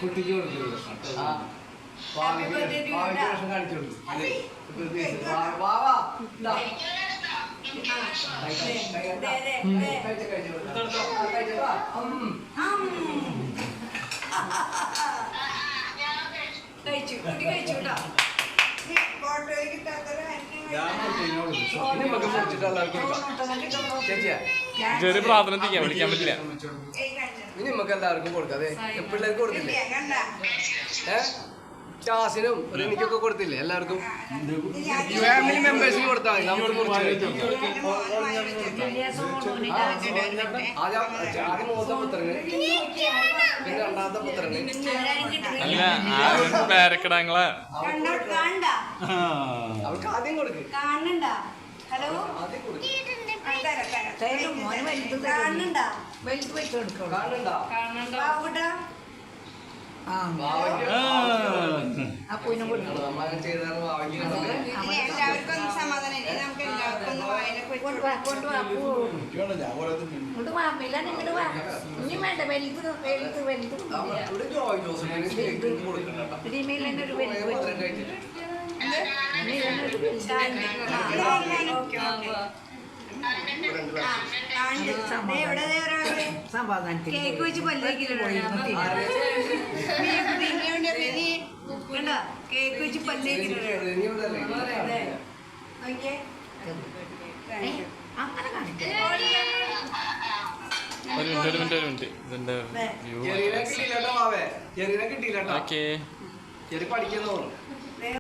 കുട്ടിക്ക് കൊടുക്കുന്നത് കാണിച്ചു കൊടുക്കും കഴിച്ചു കുട്ടി കഴിച്ചു കേട്ടോ ചെറിയ പ്രാർത്ഥന ചെയ്യാൻ വിളിക്കാൻ പറ്റില്ല. ഇനി നമുക്ക് എല്ലാവർക്കും കൊടുക്കാം. അതെ പിള്ളേർക്ക് കൊടുത്തില്ലേ? ഷാസിനും എനിക്കൊക്കെ കൊടുത്തില്ലേ? എല്ലാവർക്കും ഫാമിലി മെമ്പേഴ്സിന് കൊടുത്താൽ മതി. നമുക്ക് ആദ്യം മൂത്ത പുത്രന്, പിന്നെ രണ്ടാമത്തെ പുത്രന്. അല്ല പേരക്കിടാങ്ങളെ അവർക്ക് ആദ്യം കൊടുക്കും. ഹലോ ആദ്യം കൊടുക്കും. എല്ലാവർക്കും സമാധാനം. നമുക്ക് എല്ലാവർക്കും കേക്ക് വെച്ച് പല്ലേക്കില്ലോ കേക്ക് വെച്ച് പല്ലേക്കില്ലോ. ഒരു മിനിറ്റ് ഇതിന്റെ കിട്ടിയില്ല. ചെറിയ പഠിക്കുന്നു.